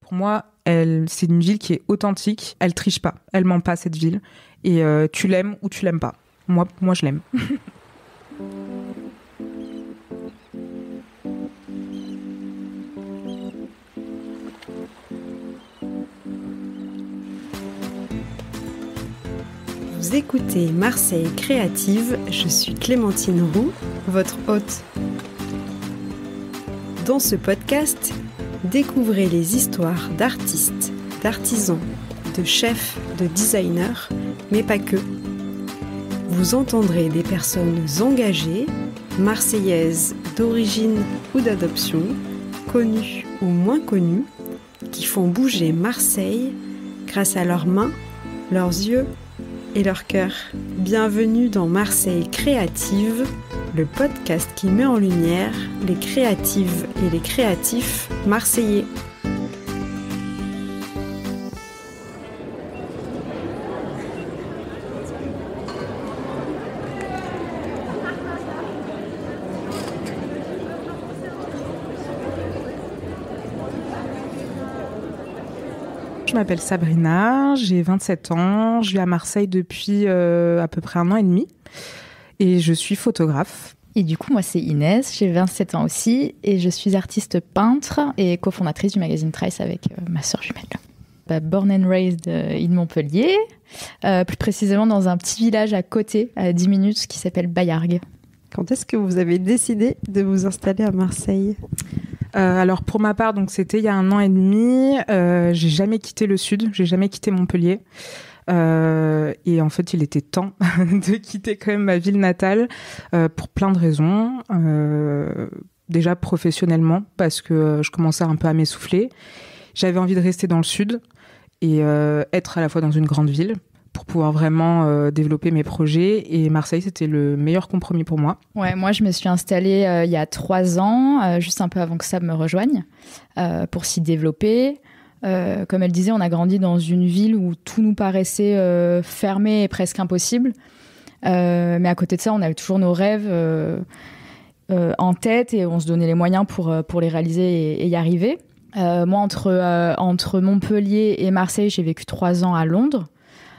Pour moi, c'est une ville qui est authentique. Elle triche pas. Elle ment pas, cette ville. Et tu l'aimes ou tu l'aimes pas. Moi, je l'aime. Vous écoutez Marseille Créative, je suis Clémentine Roux, votre hôte. Dans ce podcast, découvrez les histoires d'artistes, d'artisans, de chefs, de designers, mais pas que. Vous entendrez des personnes engagées, marseillaises d'origine ou d'adoption, connues ou moins connues, qui font bouger Marseille grâce à leurs mains, leurs yeux et leur cœur. Bienvenue dans Marseille Créative, le podcast qui met en lumière les créatives et les créatifs marseillais. Je m'appelle Sabrina, j'ai 27 ans, je vis à Marseille depuis à peu près 1 an et demi et je suis photographe. Et du coup, moi, c'est Inès, j'ai 27 ans aussi et je suis artiste peintre et cofondatrice du magazine Trice avec ma sœur jumelle. Born and raised in Montpellier, plus précisément dans un petit village à côté, à 10 minutes, qui s'appelle Baillargues. Quand est-ce que vous avez décidé de vous installer à Marseille ? Alors pour ma part, donc c'était il y a 1 an et demi. J'ai jamais quitté le sud, j'ai jamais quitté Montpellier. Et en fait, il était temps de quitter quand même ma ville natale pour plein de raisons. Déjà professionnellement, parce que je commençais un peu à m'essouffler. J'avais envie de rester dans le sud et être à la fois dans une grande ville pour pouvoir vraiment développer mes projets. Et Marseille, c'était le meilleur compromis pour moi. Ouais, moi, je me suis installée il y a 3 ans, juste un peu avant que Sab me rejoigne, pour s'y développer. Comme elle disait, on a grandi dans une ville où tout nous paraissait fermé et presque impossible. Mais à côté de ça, on avait toujours nos rêves en tête et on se donnait les moyens pour les réaliser et y arriver. Moi, entre Montpellier et Marseille, j'ai vécu 3 ans à Londres.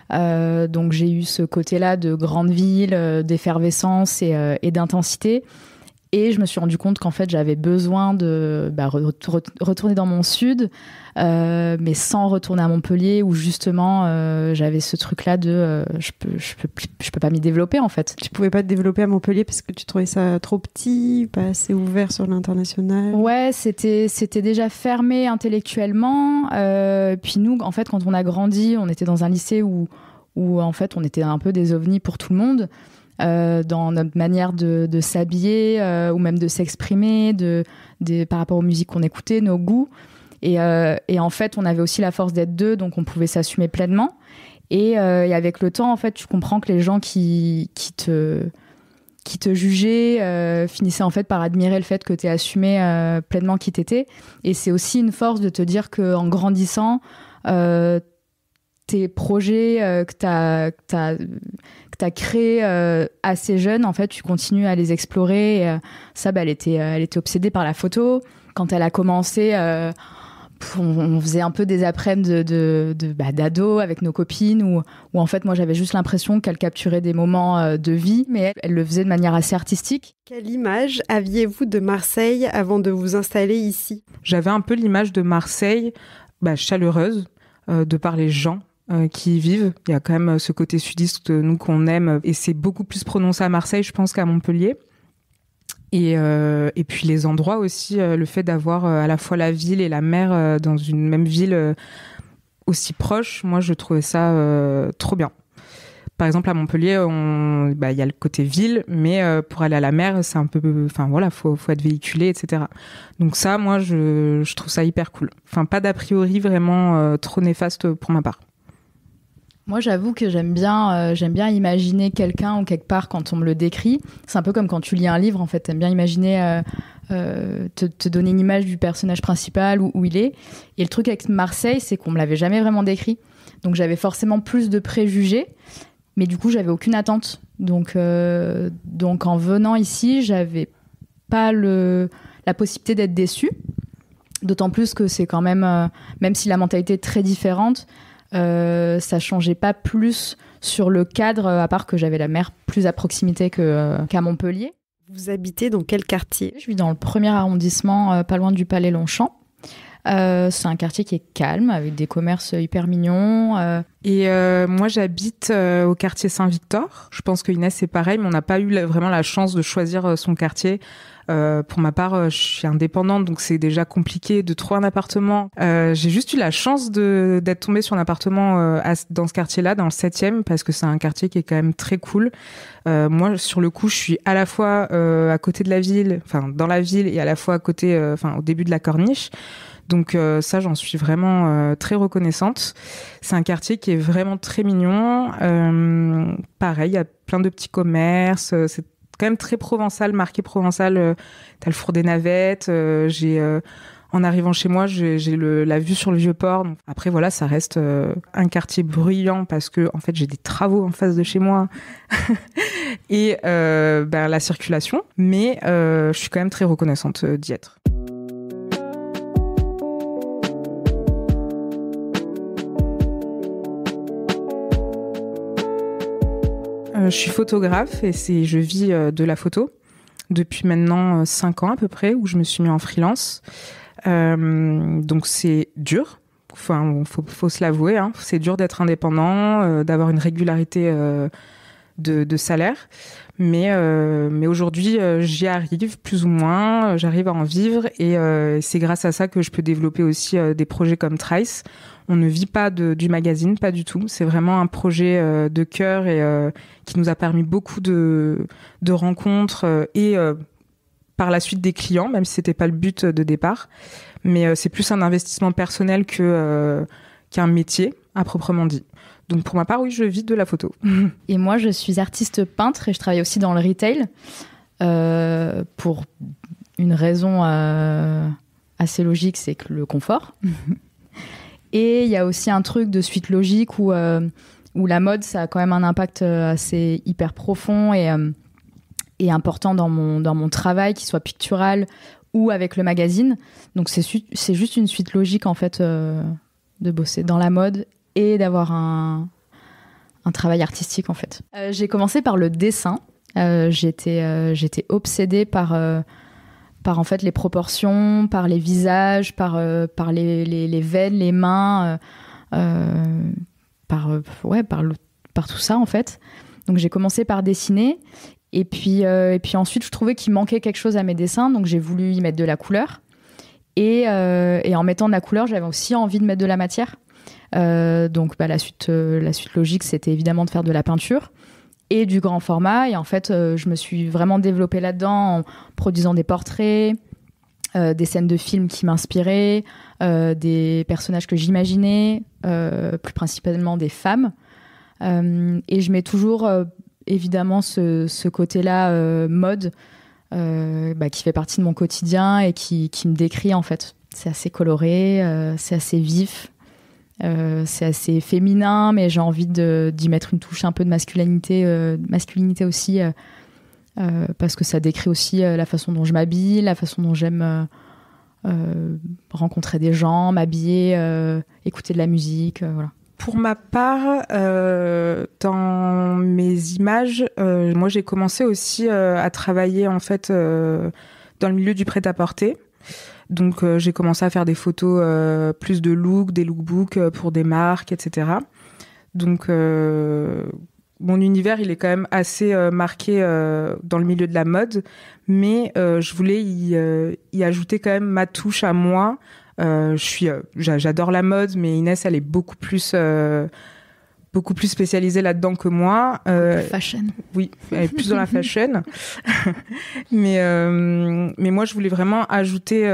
Donc j'ai eu ce côté-là de grande ville, d'effervescence et d'intensité. Et je me suis rendu compte qu'en fait, j'avais besoin de retourner dans mon sud, mais sans retourner à Montpellier, où justement, j'avais ce truc-là de je peux pas m'y développer, en fait. Tu pouvais pas te développer à Montpellier parce que tu trouvais ça trop petit, pas assez ouvert sur l'international ? Ouais, c'était déjà fermé intellectuellement. Puis nous, en fait, quand on a grandi, on était dans un lycée où en fait, on était un peu des ovnis pour tout le monde. Dans notre manière de s'habiller ou même de s'exprimer, par rapport aux musiques qu'on écoutait, nos goûts. Et en fait, on avait aussi la force d'être deux, donc on pouvait s'assumer pleinement. Et avec le temps, en fait, tu comprends que les gens qui te jugeaient finissaient en fait par admirer le fait que tu aies assumé pleinement qui t'étais. Et c'est aussi une force de te dire qu'en grandissant, tes projets que t'as créés assez jeune, en fait, tu continues à les explorer. Et, elle était obsédée par la photo. Quand elle a commencé, on faisait un peu des après-midi d'ado avec nos copines, où en fait, moi, j'avais juste l'impression qu'elle capturait des moments de vie, mais elle le faisait de manière assez artistique. Quelle image aviez-vous de Marseille avant de vous installer ici ? J'avais un peu l'image de Marseille chaleureuse, de par les gens qui y vivent. Il y a quand même ce côté sudiste, nous, qu'on aime, et c'est beaucoup plus prononcé à Marseille, je pense, qu'à Montpellier. Et puis les endroits aussi, le fait d'avoir à la fois la ville et la mer dans une même ville aussi proche, moi, je trouvais ça trop bien. Par exemple, à Montpellier, y a le côté ville, mais pour aller à la mer, c'est un peu... Enfin, voilà, faut être véhiculé, etc. Donc ça, moi, je trouve ça hyper cool. Enfin, pas d'a priori vraiment trop néfaste pour ma part. Moi, j'avoue que j'aime bien imaginer quelqu'un ou quelque part quand on me le décrit. C'est un peu comme quand tu lis un livre, en fait. T'aimes bien imaginer, te donner une image du personnage principal, où il est. Et le truc avec Marseille, c'est qu'on me l'avait jamais vraiment décrit. Donc, j'avais forcément plus de préjugés. Mais du coup, j'avais aucune attente. Donc en venant ici, j'avais pas la possibilité d'être déçue. D'autant plus que c'est quand même, même si la mentalité est très différente, ça changeait pas plus sur le cadre, à part que j'avais la mer plus à proximité qu'à Montpellier. Vous habitez dans quel quartier ? Je vis dans le 1er arrondissement, pas loin du Palais Longchamp. C'est un quartier qui est calme, avec des commerces hyper mignons. Et moi, j'habite au quartier Saint-Victor. Je pense que Inès, c'est pareil, mais on n'a pas eu vraiment la chance de choisir son quartier. Pour ma part, je suis indépendante, donc c'est déjà compliqué de trouver un appartement. J'ai juste eu la chance d'être tombée sur un appartement dans ce quartier-là, dans le 7e, parce que c'est un quartier qui est quand même très cool. Moi, sur le coup, je suis à la fois à côté de la ville, enfin dans la ville, et à la fois à côté, au début de la Corniche. Donc ça, j'en suis vraiment très reconnaissante. C'est un quartier qui est vraiment très mignon. Pareil, il y a plein de petits commerces. C'est quand même très provençal, marqué provençal. T'as le four des navettes. En arrivant chez moi, j'ai la vue sur le Vieux-Port. Donc, après, voilà, ça reste un quartier bruyant parce que, en fait, j'ai des travaux en face de chez moi et la circulation. Mais je suis quand même très reconnaissante d'y être. Je suis photographe et je vis de la photo depuis maintenant 5 ans à peu près, où je me suis mis en freelance. Donc c'est dur, enfin faut se l'avouer, hein. C'est dur d'être indépendant, d'avoir une régularité de salaire. Mais aujourd'hui, j'y arrive plus ou moins, j'arrive à en vivre et c'est grâce à ça que je peux développer aussi des projets comme Trice. On ne vit pas du magazine, pas du tout. C'est vraiment un projet de cœur et qui nous a permis beaucoup de rencontres et par la suite des clients, même si c'était pas le but de départ. Mais c'est plus un investissement personnel qu'un métier à proprement dit. Donc pour ma part, oui, je vis de la photo. Et moi, je suis artiste peintre et je travaille aussi dans le retail pour une raison assez logique, c'est que le confort. Et il y a aussi un truc de suite logique où la mode, ça a quand même un impact assez hyper profond et important dans mon travail, qu'il soit pictural ou avec le magazine. Donc c'est juste une suite logique en fait de bosser dans la mode et d'avoir un travail artistique en fait. J'ai commencé par le dessin. J'étais obsédée par en fait les proportions, par les visages, par les veines, les mains, par tout ça en fait. Donc j'ai commencé par dessiner et puis ensuite je trouvais qu'il manquait quelque chose à mes dessins, donc j'ai voulu y mettre de la couleur et en mettant de la couleur j'avais aussi envie de mettre de la matière. Donc la suite logique c'était évidemment de faire de la peinture et du grand format. Et en fait, je me suis vraiment développée là-dedans en produisant des portraits, des scènes de films qui m'inspiraient, des personnages que j'imaginais, plus principalement des femmes. Et je mets toujours, évidemment, ce côté-là mode qui fait partie de mon quotidien et qui me décrit, en fait. C'est assez coloré, c'est assez vif. C'est assez féminin, mais j'ai envie d'y mettre une touche un peu de masculinité aussi, parce que ça décrit aussi la façon dont je m'habille, la façon dont j'aime rencontrer des gens, m'habiller, écouter de la musique, voilà. Pour ma part, dans mes images, moi j'ai commencé aussi à travailler en fait dans le milieu du prêt-à-porter. Donc j'ai commencé à faire des photos plus de looks, des lookbooks pour des marques, etc. Donc mon univers il est quand même assez marqué dans le milieu de la mode, mais je voulais y ajouter quand même ma touche à moi. J'adore la mode, mais Inès elle est beaucoup plus spécialisée là-dedans que moi. Fashion. Oui, elle est plus dans la fashion. mais moi, je voulais vraiment ajouter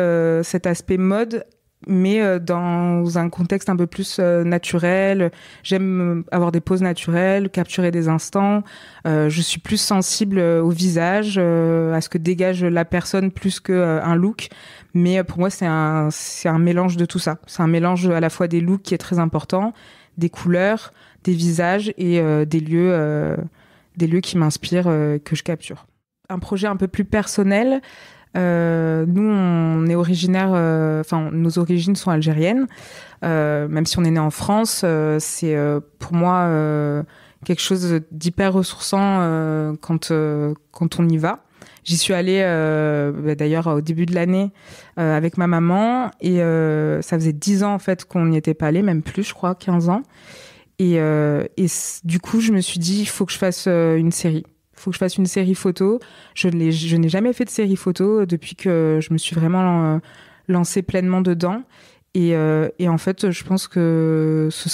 cet aspect mode, mais dans un contexte un peu plus naturel. J'aime avoir des poses naturelles, capturer des instants. Je suis plus sensible au visage, à ce que dégage la personne plus qu'un look. Mais pour moi, c'est un mélange de tout ça. C'est un mélange à la fois des looks qui est très important, des couleurs, des visages et des lieux qui m'inspirent, que je capture. Un projet un peu plus personnel, Nous, on est originaire, nos origines sont algériennes. Même si on est né en France, c'est pour moi quelque chose d'hyper ressourçant quand on y va. J'y suis allée d'ailleurs au début de l'année avec ma maman et ça faisait 10 ans en fait qu'on n'y était pas allé, même plus, je crois, 15 ans. Et du coup, je me suis dit, il faut que je fasse une série. Il faut que je fasse une série photo. Je n'ai jamais fait de série photo depuis que je me suis vraiment lancée pleinement dedans. Et en fait, je pense que ce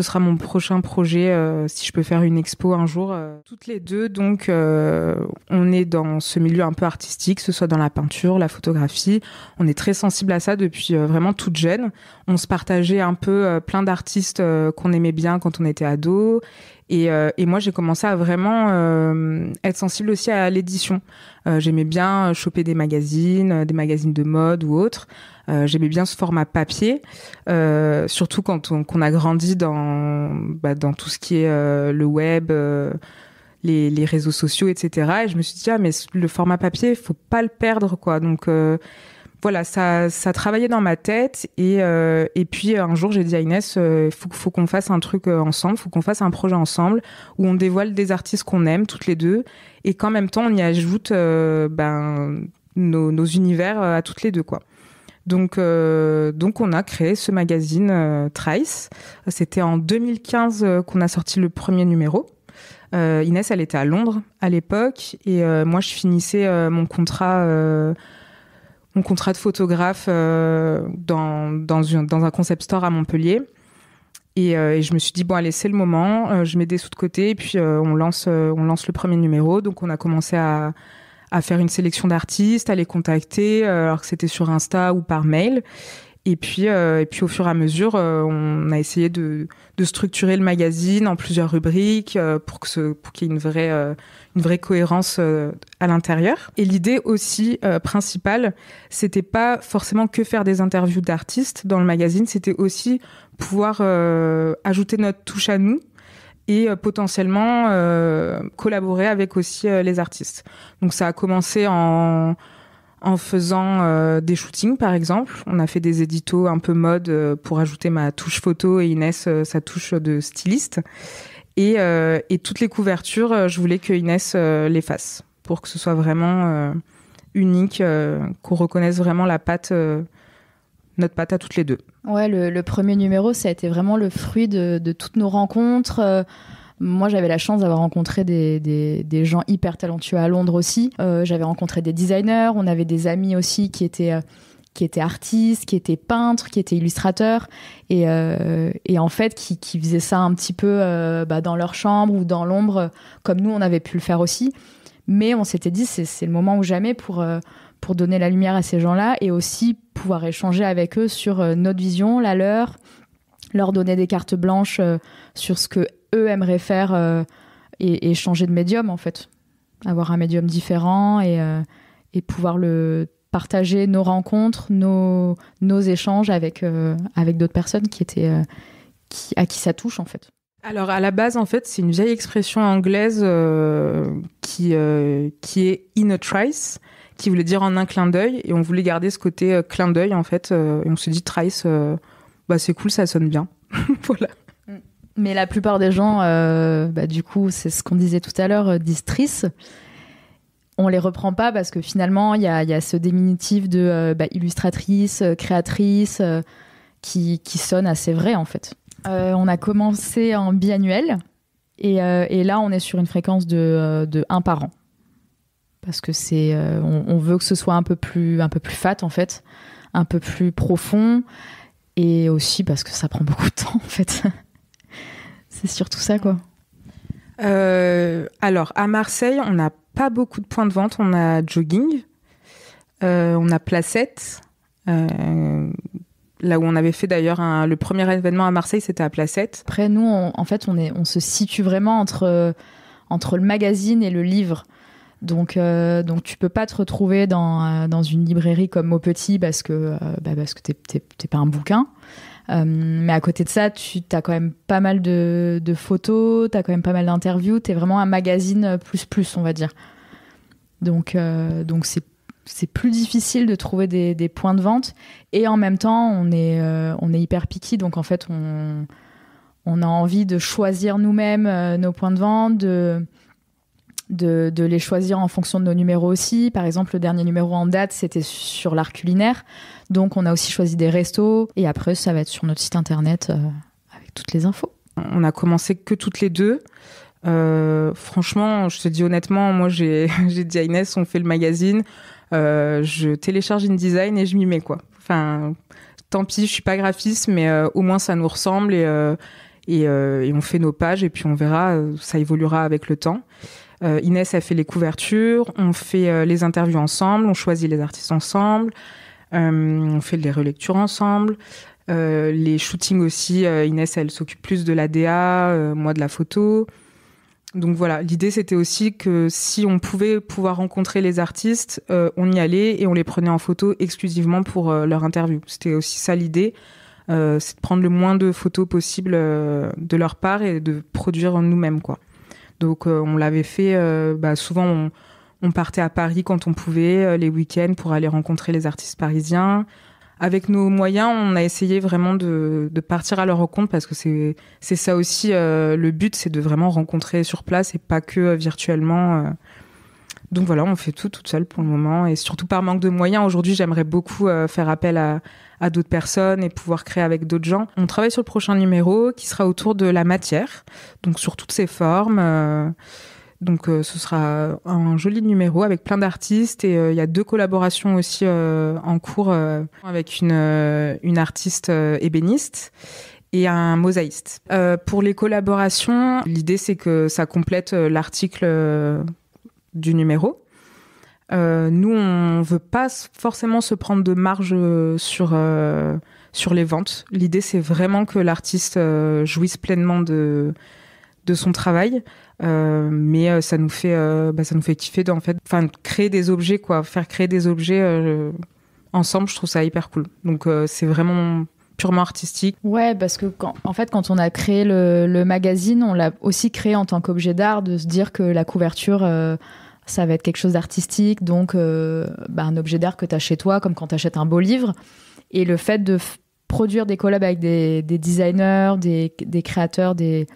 sera mon prochain projet si je peux faire une expo un jour. Toutes les deux, donc, on est dans ce milieu un peu artistique, que ce soit dans la peinture, la photographie. On est très sensible à ça depuis vraiment toute jeune. On se partageait un peu plein d'artistes qu'on aimait bien quand on était ado. Et moi, j'ai commencé à vraiment être sensible aussi à l'édition. J'aimais bien choper des magazines de mode ou autres. J'aimais bien ce format papier, surtout qu'on a grandi dans tout ce qui est le web, les réseaux sociaux, etc. Et je me suis dit, mais le format papier, il faut pas le perdre, quoi. Donc voilà, ça travaillait dans ma tête et puis un jour j'ai dit à Inès, faut qu'on fasse un truc ensemble, faut qu'on fasse un projet ensemble où on dévoile des artistes qu'on aime toutes les deux et qu'en même temps on y ajoute nos univers à toutes les deux, quoi. Donc on a créé ce magazine Trice. C'était en 2015 qu'on a sorti le premier numéro. Inès, elle était à Londres à l'époque et moi je finissais mon contrat de photographe dans un concept store à Montpellier. Et je me suis dit, bon, allez, c'est le moment. Je mets des sous de côté et puis on lance le premier numéro. Donc, on a commencé à faire une sélection d'artistes, à les contacter, alors que c'était sur Insta ou par mail. Et puis au fur et à mesure, on a essayé de structurer le magazine en plusieurs rubriques pour qu'il y ait une vraie cohérence à l'intérieur. Et l'idée aussi principale, c'était pas forcément que faire des interviews d'artistes dans le magazine, c'était aussi pouvoir ajouter notre touche à nous et potentiellement collaborer avec aussi les artistes. Donc ça a commencé en faisant des shootings, par exemple. On a fait des éditos un peu mode pour ajouter ma touche photo et Inès sa touche de styliste. Et toutes les couvertures, je voulais que Inès les fasse pour que ce soit vraiment unique, qu'on reconnaisse vraiment notre patte à toutes les deux. Ouais, le premier numéro, ça a été vraiment le fruit de toutes nos rencontres. Moi, j'avais la chance d'avoir rencontré des gens hyper talentueux à Londres aussi. J'avais rencontré des designers, on avait des amis aussi qui étaient artistes, qui étaient peintres, qui étaient illustrateurs, et en fait, qui faisaient ça un petit peu dans leur chambre ou dans l'ombre, comme nous, on avait pu le faire aussi. Mais on s'était dit, c'est le moment ou jamais pour donner la lumière à ces gens-là et aussi pouvoir échanger avec eux sur notre vision, la leur donner des cartes blanches sur ce que eux aimeraient faire et changer de médium, en fait. Avoir un médium différent et pouvoir partager nos rencontres, nos échanges avec d'autres personnes à qui ça touche, en fait. Alors, à la base, en fait, c'est une vieille expression anglaise qui est « in a trice », qui voulait dire en un clin d'œil, et on voulait garder ce côté clin d'œil, en fait, et on se dit « trice », c'est cool, ça sonne bien. Voilà. Mais la plupart des gens, du coup, c'est ce qu'on disait tout à l'heure, disent trice. On les reprend pas parce que finalement, il y a ce diminutif de illustratrice, créatrice, qui sonne assez vrai, en fait. On a commencé en biannuel et là, on est sur une fréquence de 1 par an. Parce que on veut que ce soit un peu plus fat, en fait, un peu plus profond, et aussi parce que ça prend beaucoup de temps, en fait. C'est surtout ça, quoi. Alors, à Marseille, on n'a pas beaucoup de points de vente. On a Jogging, on a Placette, là où on avait fait d'ailleurs le premier événement à Marseille, c'était à Placette. Après, nous, on se situe vraiment entre le magazine et le livre. Donc tu peux pas te retrouver dans une librairie comme Maupetit parce que t'es pas un bouquin. Mais à côté de ça, tu as quand même pas mal de photos, tu as quand même pas mal d'interviews, tu es vraiment un magazine plus, on va dire. Donc c'est c'est plus difficile de trouver des points de vente. Et en même temps, on est hyper picky. Donc, en fait, on a envie de choisir nous-mêmes nos points de vente, de les choisir en fonction de nos numéros aussi. Par exemple, le dernier numéro en date, c'était sur l'art culinaire. Donc, on a aussi choisi des restos. Et après, ça va être sur notre site internet avec toutes les infos. On a commencé que toutes les deux. Franchement, je te dis honnêtement, moi, j'ai dit à Inès, on fait le magazine. Je télécharge InDesign et je m'y mets, quoi. Enfin, tant pis, je suis pas graphiste, mais au moins, ça nous ressemble et on fait nos pages et puis on verra, ça évoluera avec le temps. Inès a fait les couvertures, on fait les interviews ensemble, on choisit les artistes ensemble, on fait les relectures ensemble, les shootings aussi. Inès, elle s'occupe plus de la DA, moi de la photo. Donc voilà, l'idée c'était aussi que si on pouvait pouvoir rencontrer les artistes, on y allait et on les prenait en photo exclusivement pour leur interview. C'était aussi ça l'idée, c'est de prendre le moins de photos possible de leur part et de produire nous-mêmes, quoi. Donc on l'avait fait, souvent on partait à Paris quand on pouvait, les week-ends pour aller rencontrer les artistes parisiens. Avec nos moyens, on a essayé vraiment de partir à leur rencontre parce que c'est ça aussi, le but, c'est de vraiment rencontrer sur place et pas que virtuellement. Donc voilà, on fait tout toute seule pour le moment et surtout par manque de moyens. Aujourd'hui, j'aimerais beaucoup faire appel à d'autres personnes et pouvoir créer avec d'autres gens. On travaille sur le prochain numéro qui sera autour de la matière, donc sur toutes ses formes. Donc ce sera un joli numéro avec plein d'artistes et il y a 2 collaborations aussi en cours avec une artiste ébéniste et un mosaïste. Pour les collaborations, l'idée c'est que ça complète l'article du numéro. Nous, on veut pas forcément se prendre de marge sur les ventes. L'idée, c'est vraiment que l'artiste jouisse pleinement de son travail, mais ça nous fait kiffer de créer des objets, quoi, faire créer des objets ensemble. Je trouve ça hyper cool. Donc c'est vraiment purement artistique. Ouais, parce que quand on a créé le magazine, on l'a aussi créé en tant qu'objet d'art, de se dire que la couverture ça va être quelque chose d'artistique, donc un objet d'art que tu as chez toi, comme quand tu achètes un beau livre. Et le fait de produire des collabs avec des designers, des créateurs, des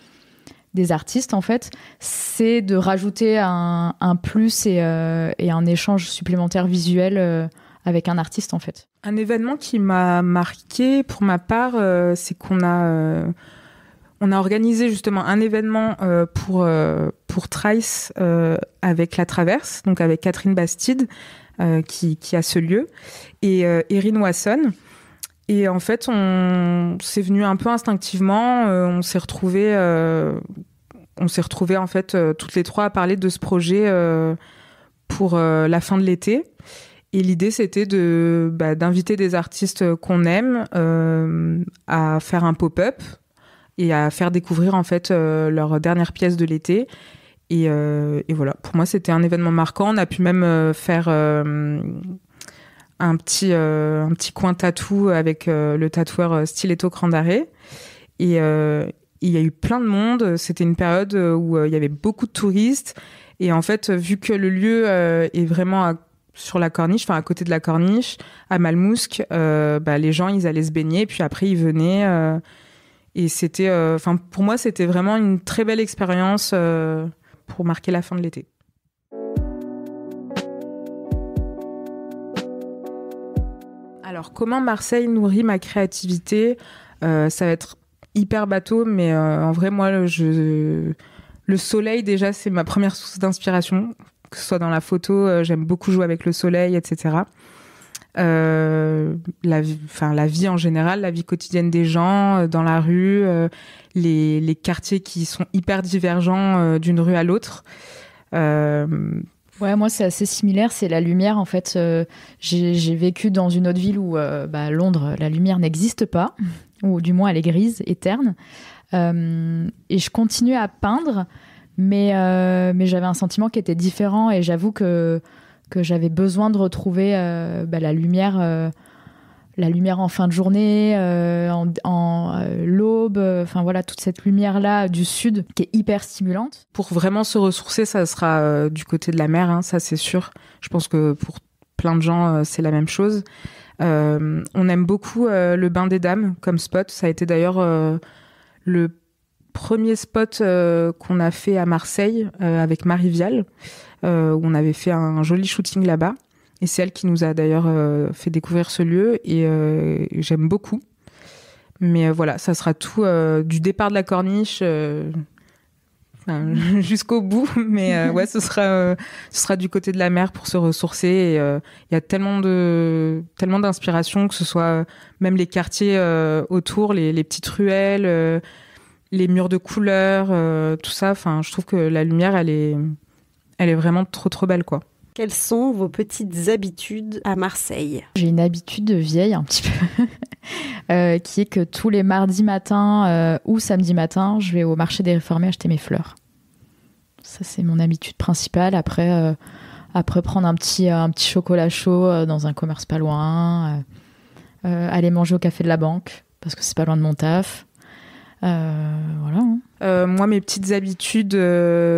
artistes, en fait, c'est de rajouter un plus et un échange supplémentaire visuel avec un artiste, en fait. Un événement qui m'a marqué, pour ma part, c'est qu'on a organisé justement un événement pour Trice avec La Traverse, donc avec Catherine Bastide, qui a ce lieu, et Erin Wasson. Et en fait, c'est venu un peu instinctivement. On s'est retrouvés en fait toutes les 3 à parler de ce projet pour la fin de l'été. Et l'idée, c'était d'inviter des artistes qu'on aime à faire un pop-up et à faire découvrir en fait leur dernière pièce de l'été. Et voilà, pour moi, c'était un événement marquant. On a pu même faire un petit coin tatou avec le tatoueur Stiletto Cran d'Arrêt. Et il y a eu plein de monde. C'était une période où il y avait beaucoup de touristes. Et en fait, vu que le lieu est vraiment sur la corniche, enfin à côté de la corniche, à Malmousque, les gens, ils allaient se baigner. Puis après, ils venaient. Et c'était, pour moi, c'était vraiment une très belle expérience pour marquer la fin de l'été. Alors, comment Marseille nourrit ma créativité ? Ça va être hyper bateau, mais en vrai, moi, le soleil, déjà, c'est ma première source d'inspiration. Que ce soit dans la photo, j'aime beaucoup jouer avec le soleil, etc. La vie en général, la vie quotidienne des gens, dans la rue, les quartiers qui sont hyper divergents d'une rue à l'autre. Ouais, moi, c'est assez similaire. C'est la lumière, en fait. J'ai vécu dans une autre ville où, Londres, la lumière n'existe pas, ou du moins elle est grise, et terne. Et je continuais à peindre, mais j'avais un sentiment qui était différent, et j'avoue que j'avais besoin de retrouver la lumière en fin de journée, en l'aube, toute cette lumière-là du sud qui est hyper stimulante. Pour vraiment se ressourcer, ça sera du côté de la mer, hein, ça c'est sûr. Je pense que pour plein de gens, c'est la même chose. On aime beaucoup le Bain des Dames comme spot. Ça a été d'ailleurs le premier spot qu'on a fait à Marseille avec Marie Vial, où on avait fait un joli shooting là-bas. Et c'est elle qui nous a d'ailleurs fait découvrir ce lieu et j'aime beaucoup. Mais voilà, ça sera tout du départ de la corniche jusqu'au bout. Mais ouais, ce sera du côté de la mer pour se ressourcer. Il y a tellement d'inspiration, que ce soit même les quartiers autour, les petites ruelles, les murs de couleurs, tout ça. Enfin, je trouve que la lumière, elle est vraiment trop, trop belle, quoi. Quelles sont vos petites habitudes à Marseille ? J'ai une habitude vieille un petit peu, qui est que tous les mardis matins ou samedi matin, je vais au marché des Réformés acheter mes fleurs. Ça, c'est mon habitude principale. Après prendre un petit chocolat chaud dans un commerce pas loin, aller manger au café de la banque, parce que c'est pas loin de mon taf. Voilà. Moi, mes petites habitudes,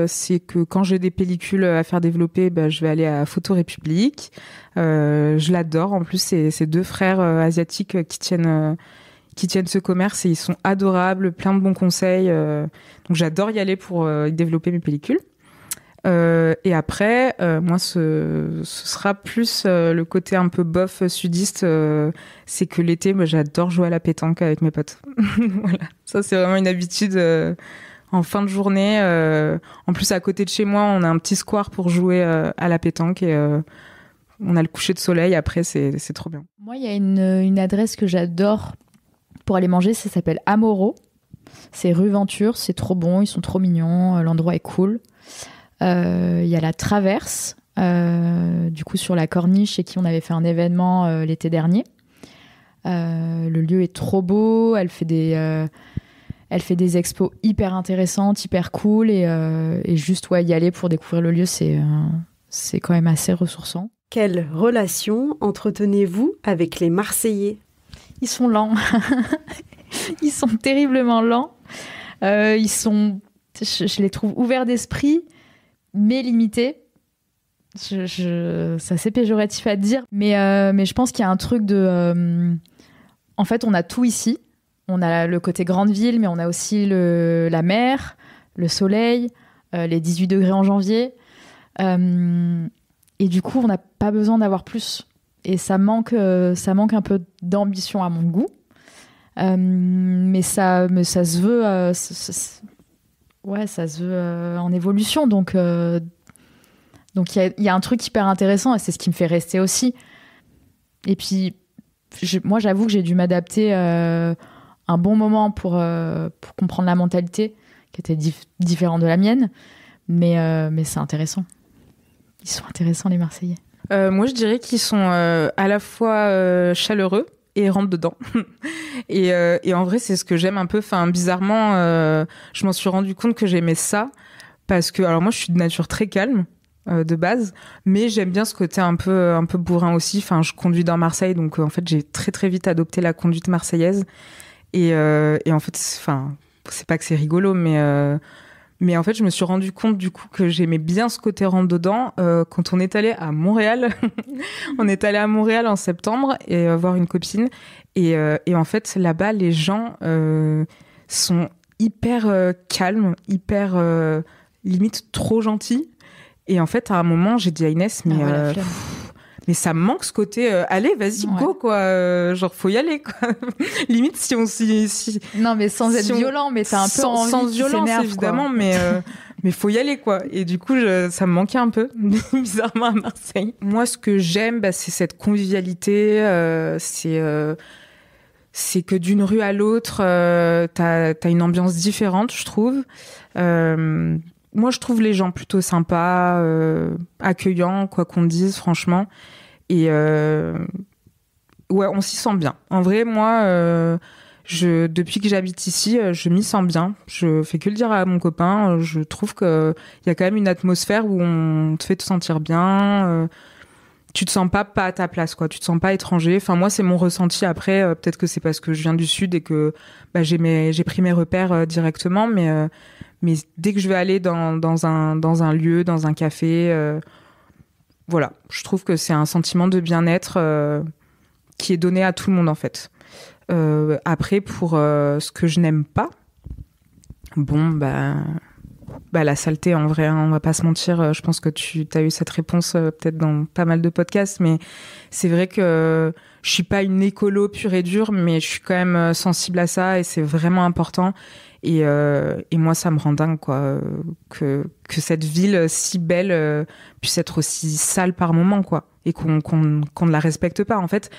c'est que quand j'ai des pellicules à faire développer, je vais aller à Photo République. Je l'adore. En plus, c'est 2 frères asiatiques qui tiennent ce commerce et ils sont adorables, plein de bons conseils. Donc, j'adore y aller pour développer mes pellicules. Et après, moi, ce sera plus le côté un peu bof sudiste. C'est que l'été, j'adore jouer à la pétanque avec mes potes. Voilà, ça c'est vraiment une habitude en fin de journée. En plus, à côté de chez moi, on a un petit square pour jouer à la pétanque et on a le coucher de soleil. Après, c'est trop bien. Moi, il y a une adresse que j'adore pour aller manger. Ça s'appelle Amoro. C'est rue Venture. C'est trop bon. Ils sont trop mignons. L'endroit est cool. Il y a la Traverse, du coup sur la corniche, chez qui on avait fait un événement l'été dernier. Le lieu est trop beau, elle fait des expos hyper intéressantes, hyper cool, et juste y aller pour découvrir le lieu, c'est quand même assez ressourçant. Quelle relation entretenez-vous avec les Marseillais ? Ils sont lents. Ils sont terriblement lents. Je les trouve ouverts d'esprit, mais limité. C'est assez péjoratif à dire, mais je pense qu'il y a un truc de... en fait, on a tout ici. On a le côté grande ville, mais on a aussi la mer, le soleil, les 18 degrés en janvier. Et du coup, on n'a pas besoin d'avoir plus. Et ça manque un peu d'ambition à mon goût. Mais ça se veut... ça se veut en évolution. Donc, il y a un truc hyper intéressant et c'est ce qui me fait rester aussi. Et puis, moi, j'avoue que j'ai dû m'adapter un bon moment pour comprendre la mentalité qui était différente de la mienne. Mais c'est intéressant. Ils sont intéressants, les Marseillais. Moi, je dirais qu'ils sont à la fois chaleureux et rentre dedans. et en vrai, c'est ce que j'aime un peu. Enfin, bizarrement, je m'en suis rendu compte que j'aimais ça parce que, alors moi, je suis de nature très calme de base, mais j'aime bien ce côté un peu bourrin aussi. Enfin, je conduis dans Marseille, donc en fait, j'ai très très vite adopté la conduite marseillaise. Et en fait, c'est pas que c'est rigolo, mais en fait, je me suis rendu compte du coup que j'aimais bien ce côté rentre dedans quand on est allé à Montréal. On est allé à Montréal en septembre et voir une copine. Et en fait, là-bas, les gens sont hyper calmes, hyper limite trop gentils. Et en fait, à un moment, j'ai dit à Inès, mais ça me manque ce côté allez, vas-y, go, quoi. Genre, faut y aller, quoi. Limite, si on si non, mais sans être violent, mais t'as un peu envie sans violence, évidemment, quoi. mais faut y aller, quoi. Et du coup, ça me manquait un peu, bizarrement, à Marseille. Moi, ce que j'aime, c'est cette convivialité. C'est que d'une rue à l'autre, t'as une ambiance différente, je trouve. Moi, je trouve les gens plutôt sympas, accueillants, quoi qu'on dise, franchement. Et ouais, on s'y sent bien. En vrai, moi, depuis que j'habite ici, je m'y sens bien. Je fais que le dire à mon copain. Je trouve qu'il y a quand même une atmosphère où on te fait te sentir bien. Tu te sens pas à ta place, quoi. Tu te sens pas étranger. Enfin, moi, c'est mon ressenti. Après, peut-être que c'est parce que je viens du Sud et que j'ai pris mes repères directement, mais dès que je vais aller dans un lieu, dans un café, voilà, je trouve que c'est un sentiment de bien-être qui est donné à tout le monde en fait. Après, pour ce que je n'aime pas, la saleté, en vrai, hein, on va pas se mentir. Je pense que tu as eu cette réponse peut-être dans pas mal de podcasts, mais c'est vrai que je suis pas une écolo pure et dure, mais je suis quand même sensible à ça et c'est vraiment important. Et moi, ça me rend dingue, quoi, que cette ville si belle puisse être aussi sale par moment, quoi, et qu'on ne la respecte pas. En fait,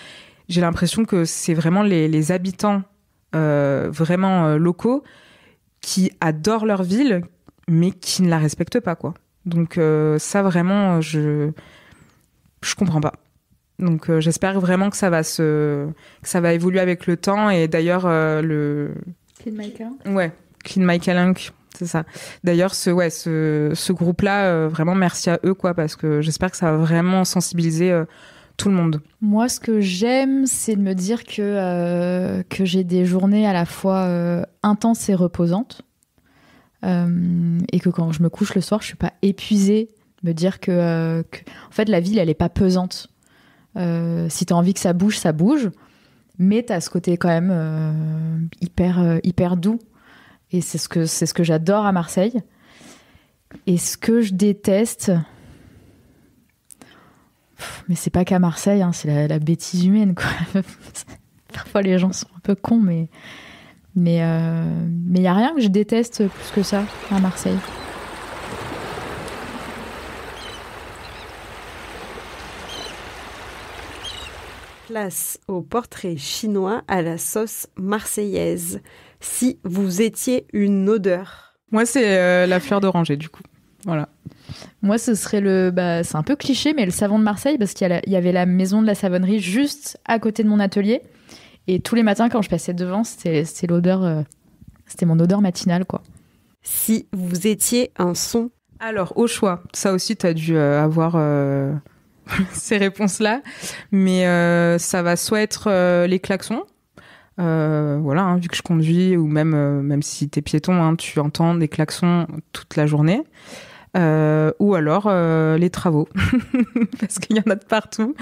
j'ai l'impression que c'est vraiment les habitants vraiment locaux qui adorent leur ville, mais qui ne la respectent pas, quoi. Donc ça, vraiment, je comprends pas. Donc j'espère vraiment que ça va évoluer avec le temps. Et d'ailleurs, Clean My Calunk. Ouais, Clean My Calunk, c'est ça. D'ailleurs, ce groupe-là, vraiment merci à eux, quoi, parce que j'espère que ça va vraiment sensibiliser tout le monde. Moi, ce que j'aime, c'est de me dire que j'ai des journées à la fois intenses et reposantes. Et que quand je me couche le soir, je suis pas épuisée. Me dire que en fait, la ville, elle est pas pesante. Si tu as envie que ça bouge, mais tu as ce côté quand même hyper doux. Et c'est ce que j'adore à Marseille. Et ce que je déteste, mais c'est pas qu'à Marseille, hein, c'est la bêtise humaine, quoi. Parfois les gens sont un peu cons, mais y a rien que je déteste plus que ça à Marseille. Place au portrait chinois à la sauce marseillaise. Si vous étiez une odeur. Moi, c'est la fleur d'oranger, du coup. Voilà. Moi, ce serait c'est un peu cliché, mais le savon de Marseille, parce qu'il y avait la maison de la savonnerie juste à côté de mon atelier. Et tous les matins, quand je passais devant, c'était l'odeur, c'était mon odeur matinale, quoi. Si vous étiez un son. Alors, au choix, ça aussi, tu as dû avoir ces réponses-là. Mais ça va soit être les klaxons. Voilà, hein, vu que je conduis, ou même si t'es piéton, hein, tu entends des klaxons toute la journée. Ou alors les travaux, parce qu'il y en a de partout,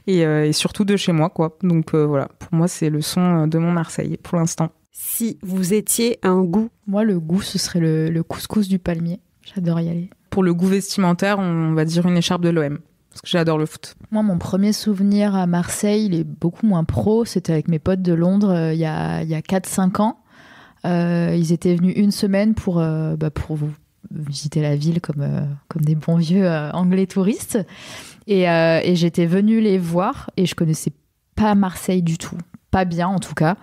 et surtout de chez moi, quoi. Donc voilà, pour moi, c'est le son de mon Marseille, pour l'instant. Si vous étiez un goût. Moi, le goût, ce serait le couscous du palmier. J'adore y aller. Pour le goût vestimentaire, on va dire une écharpe de l'OM, parce que j'adore le foot. Moi, mon premier souvenir à Marseille, il est beaucoup moins pro. C'était avec mes potes de Londres il y a 4-5 ans. Ils étaient venus une semaine pour visiter la ville comme des bons vieux anglais touristes. Et j'étais venue les voir et je connaissais pas Marseille du tout. Pas bien, en tout cas.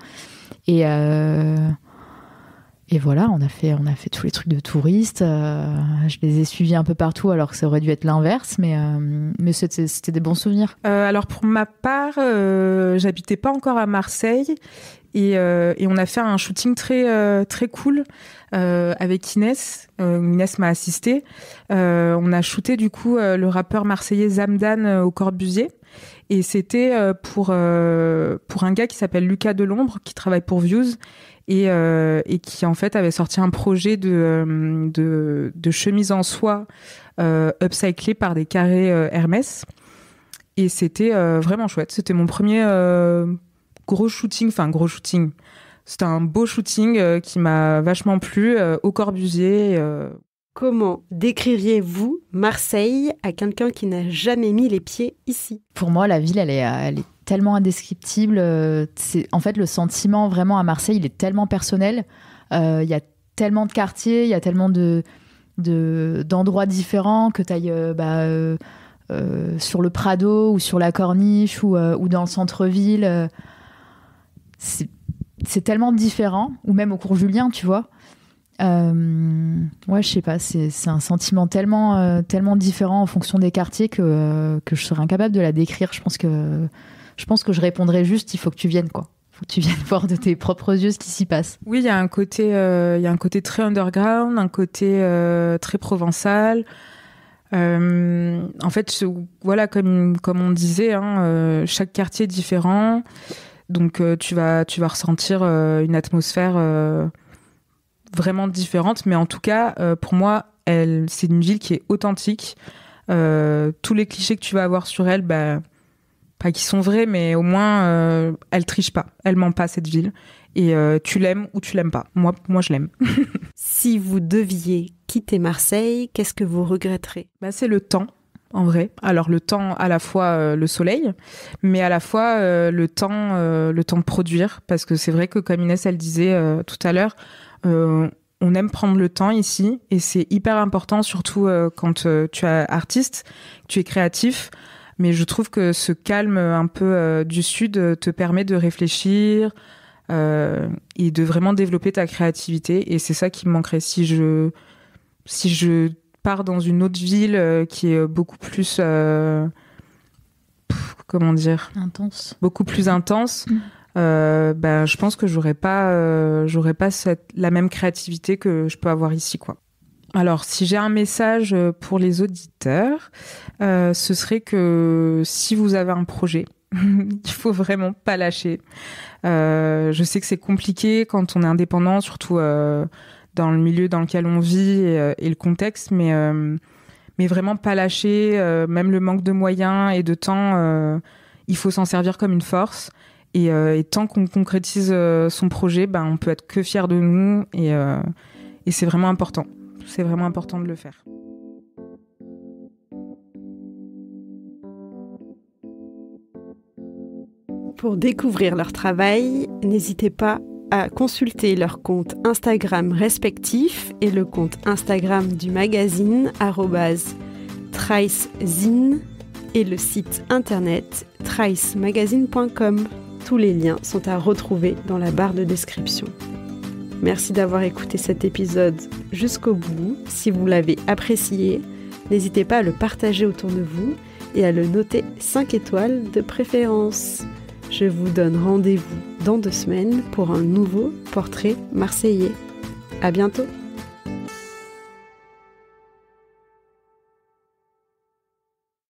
Et voilà, on a fait tous les trucs de touristes. Je les ai suivis un peu partout alors que ça aurait dû être l'inverse, mais c'était des bons souvenirs. Alors pour ma part, j'habitais pas encore à Marseille et on a fait un shooting très très cool avec Inès. Inès m'a assistée. On a shooté du coup le rappeur marseillais Zamdan au Corbusier. Et c'était pour un gars qui s'appelle Lucas Delombre, qui travaille pour Views, et qui en fait avait sorti un projet de chemise en soie upcyclée par des carrés Hermès. Et c'était vraiment chouette. C'était mon premier gros shooting. C'était un beau shooting qui m'a vachement plu au Corbusier. Comment décririez-vous Marseille à quelqu'un qui n'a jamais mis les pieds ici ? Pour moi, la ville, elle est tellement indescriptible. En fait, le sentiment vraiment à Marseille, il est tellement personnel. Il y a tellement de quartiers, il y a tellement d'endroits différents, que tu ailles sur le Prado ou sur la Corniche ou dans le centre-ville. C'est tellement différent, ou même au cours Julien, tu vois. Ouais, je sais pas, c'est un sentiment tellement différent en fonction des quartiers que je serais incapable de la décrire. Je pense que je répondrais juste, il faut que tu viennes, quoi. Il faut que tu viennes voir de tes propres yeux ce qui s'y passe. Oui, il y a un côté très underground, un côté très provençal. En fait, voilà, comme on disait, hein, chaque quartier est différent. Donc tu vas ressentir une atmosphère vraiment différente, mais en tout cas pour moi c'est une ville qui est authentique, tous les clichés que tu vas avoir sur elle, pas qu'ils sont vrais, mais au moins, elle triche pas. Elle ment pas, cette ville. Et tu l'aimes ou tu l'aimes pas. Moi, je l'aime. Si vous deviez quitter Marseille, qu'est-ce que vous regretterez ? C'est le temps, en vrai. Alors, le temps, à la fois le soleil, mais à la fois le temps de produire. Parce que c'est vrai que, comme Inès, elle disait tout à l'heure, on aime prendre le temps ici. Et c'est hyper important, surtout quand tu es artiste, tu es créatif. Mais je trouve que ce calme un peu du Sud te permet de réfléchir et de vraiment développer ta créativité. Et c'est ça qui me manquerait si je pars dans une autre ville qui est beaucoup plus... comment dire ? Intense. Beaucoup plus intense. Je pense que j'aurais pas la même créativité que je peux avoir ici, quoi. Alors, si j'ai un message pour les auditeurs, ce serait que si vous avez un projet, il faut vraiment pas lâcher. Je sais que c'est compliqué quand on est indépendant, surtout dans le milieu dans lequel on vit et le contexte, mais vraiment pas lâcher. Même le manque de moyens et de temps, il faut s'en servir comme une force. Et tant qu'on concrétise son projet, on peut être que fier de nous et c'est vraiment important. C'est vraiment important de le faire. Pour découvrir leur travail, n'hésitez pas à consulter leur compte Instagram respectif et le compte Instagram du magazine @tricezine et le site internet tricemagazine.com. Tous les liens sont à retrouver dans la barre de description. Merci d'avoir écouté cet épisode jusqu'au bout. Si vous l'avez apprécié, n'hésitez pas à le partager autour de vous et à le noter 5 étoiles de préférence. Je vous donne rendez-vous dans 2 semaines pour un nouveau portrait marseillais. À bientôt!